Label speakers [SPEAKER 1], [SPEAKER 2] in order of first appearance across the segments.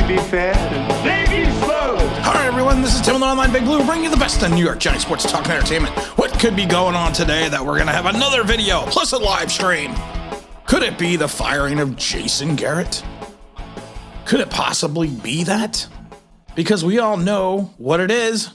[SPEAKER 1] be fair and maybe slow.
[SPEAKER 2] Hi everyone, this is Tim with Online Big Blue, bringing you the best on New York Giants sports talk and entertainment. What could be going on today that we're going to have another video plus a live stream? Could it be the firing of Jason Garrett? Could it possibly be that? Because we all know what it is.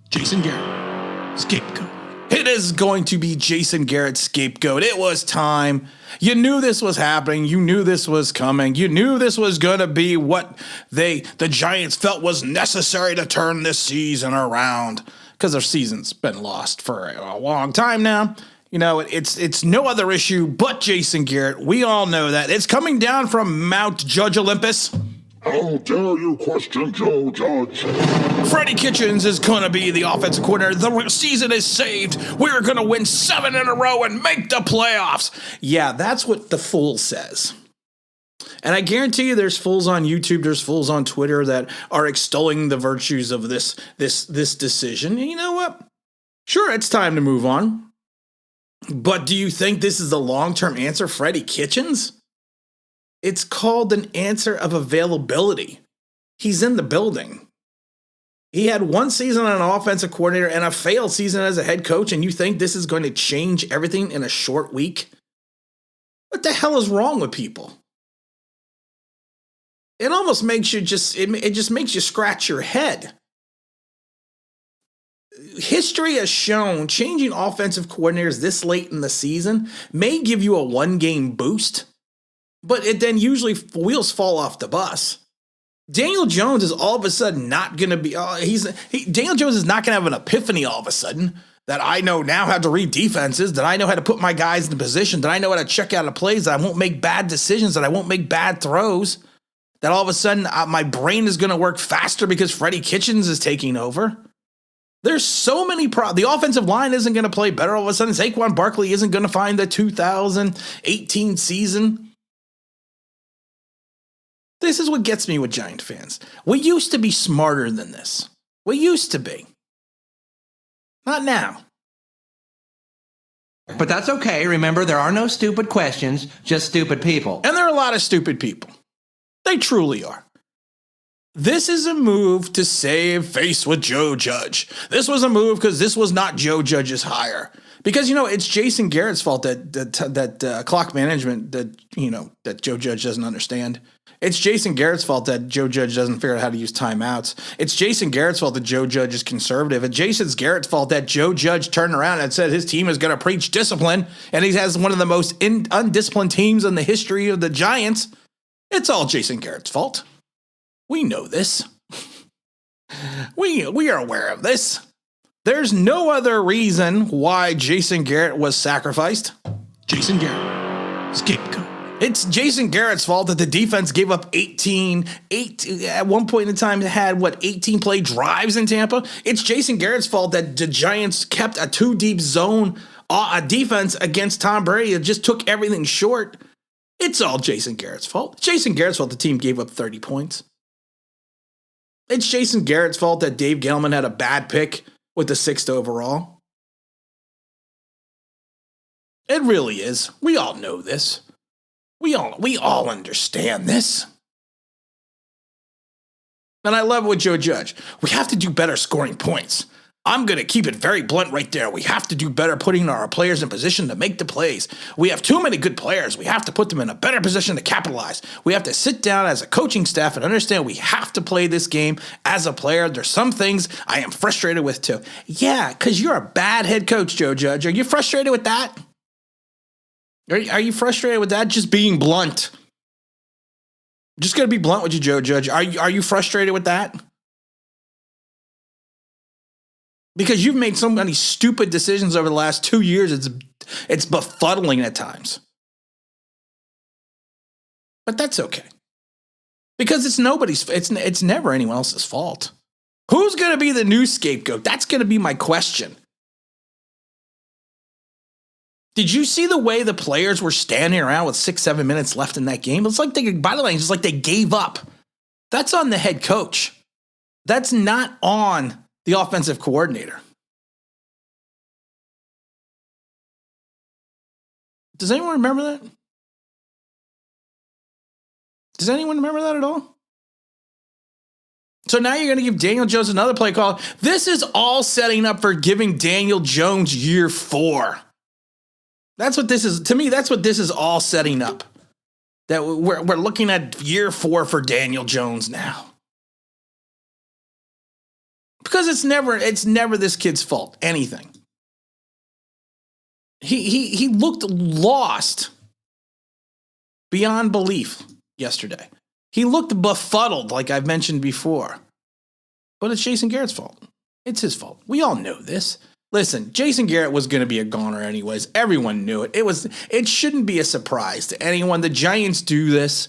[SPEAKER 2] Jason Garrett, scapegoat. It is going to be Jason Garrett's scapegoat. It was time. You knew this was happening. You knew this was coming. You knew this was going to be what the Giants felt was necessary to turn this season around, because their season's been lost for a long time now. You know, it's no other issue but Jason Garrett. We all know that. It's coming down from Mount Judge Olympus.
[SPEAKER 3] How dare you question Joe Judge?
[SPEAKER 2] Freddy Kitchens is going to be the offensive coordinator. The season is saved. We're going to win 7 in a row and make the playoffs. Yeah, that's what the fool says. And I guarantee you there's fools on YouTube, there's fools on Twitter that are extolling the virtues of this decision. And you know what? Sure, it's time to move on. But do you think this is the long-term answer, Freddy Kitchens? It's called an answer of availability. He's in the building. He had one season as an offensive coordinator and a failed season as a head coach, and you think this is going to change everything in a short week? What the hell is wrong with people? It almost makes you it just makes you scratch your head. History has shown changing offensive coordinators this late in the season may give you a one-game boost, but it then usually wheels fall off the bus. Daniel Jones is all of a sudden not going to be. Daniel Jones is not going to have an epiphany all of a sudden that I know now how to read defenses, that I know how to put my guys in position, that I know how to check out of plays, that I won't make bad decisions, that I won't make bad throws, that all of a sudden my brain is going to work faster because Freddy Kitchens is taking over. There's so many problems. The offensive line isn't going to play better all of a sudden. Saquon Barkley isn't going to find the 2018 season. This is what gets me with Giant fans. We used to be smarter than this. We used to be. Not now.
[SPEAKER 4] But that's okay. Remember, there are no stupid questions, just stupid people.
[SPEAKER 2] And there are a lot of stupid people. They truly are. This is a move to save face with Joe Judge. This was a move because this was not Joe Judge's hire. Because, you know, it's Jason Garrett's fault that clock management that Joe Judge doesn't understand. It's Jason Garrett's fault that Joe Judge doesn't figure out how to use timeouts. It's Jason Garrett's fault that Joe Judge is conservative. It's Jason Garrett's fault that Joe Judge turned around and said his team is going to preach discipline, and he has one of the most undisciplined teams in the history of the Giants. It's all Jason Garrett's fault. We know this. We are aware of this. There's no other reason why Jason Garrett was sacrificed. Jason Garrett, scapegoat. It's Jason Garrett's fault that the defense gave up 18 at one point in time had 18 play drives in Tampa. It's Jason Garrett's fault that the Giants kept a 2-deep zone a defense against Tom Brady. It just took everything short. It's all Jason Garrett's fault. It's Jason Garrett's fault the team gave up 30 points. It's Jason Garrett's fault that Dave Gettleman had a bad pick with the 6th overall. It really is. We all know this. We all understand this. And I love it with Joe Judge. We have to do better scoring points. I'm going to keep it very blunt right there. We have to do better putting our players in position to make the plays. We have too many good players. We have to put them in a better position to capitalize. We have to sit down as a coaching staff and understand we have to play this game as a player. There's some things I am frustrated with too. Yeah, because you're a bad head coach, Joe Judge. Are you frustrated with that? Are you frustrated with that? Just being blunt. Just going to be blunt with you, Joe Judge. Are you frustrated with that? Because you've made so many stupid decisions over the last 2 years, it's befuddling at times. But that's okay. Because it's never anyone else's fault. Who's going to be the new scapegoat? That's going to be my question. Did you see the way the players were standing around with 6-7 minutes left in that game? It's like it's like they gave up. That's on the head coach. That's not on the offensive coordinator. Does anyone remember that? Does anyone remember that at all? So now you're going to give Daniel Jones another play call. This is all setting up for giving Daniel Jones year 4. That's what this is. To me, that's what this is all setting up. That we're looking at year 4 for Daniel Jones now. Because it's never this kid's fault. Anything. He looked lost beyond belief yesterday. He looked befuddled, like I've mentioned before. But it's Jason Garrett's fault. It's his fault. We all know this. Listen, Jason Garrett was going to be a goner anyways. Everyone knew it. It shouldn't be a surprise to anyone. The Giants do this.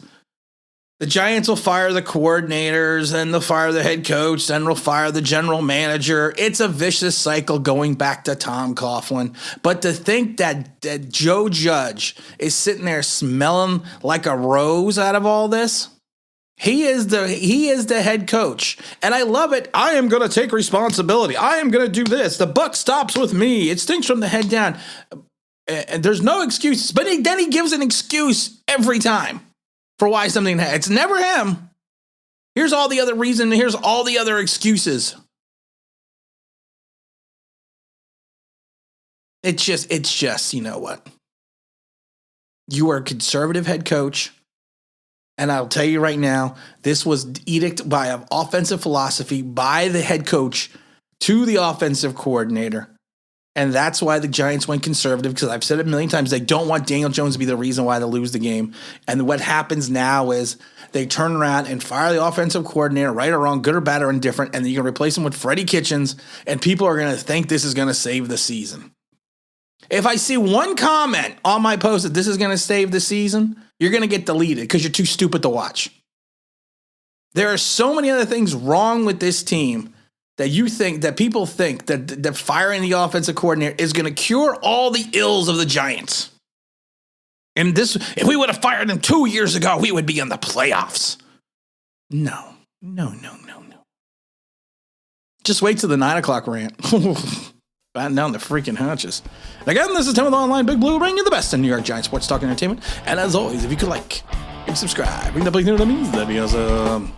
[SPEAKER 2] The Giants will fire the coordinators, and they'll fire the head coach, then they'll fire the general manager. It's a vicious cycle going back to Tom Coughlin. But to think that Joe Judge is sitting there smelling like a rose out of all this, he is the head coach, and I love it. I am going to take responsibility. I am going to do this. The buck stops with me. It stinks from the head down, and there's no excuses. But then he gives an excuse every time for why something. It's never him. Here's all the other reason. Here's all the other excuses. It's just you know what? You are a conservative head coach. And I'll tell you right now, this was edict by an offensive philosophy by the head coach to the offensive coordinator. And that's why the Giants went conservative, because I've said it a million times. They don't want Daniel Jones to be the reason why they lose the game. And what happens now is they turn around and fire the offensive coordinator, right or wrong, good or bad or indifferent, and then you can replace him with Freddy Kitchens, and people are going to think this is going to save the season. If I see one comment on my post that this is going to save the season, you're going to get deleted because you're too stupid to watch. There are so many other things wrong with this team that people think that firing the offensive coordinator is going to cure all the ills of the Giants. And if we would have fired him 2 years ago, we would be in the playoffs. No. Just wait till the 9 o'clock rant. Batting down the freaking hatches. Again, this is Tim with Online Big Blue, bringing you the best in New York Giants sports talk and entertainment. And as always, if you could like and subscribe, ring the bell notification, that'd be awesome.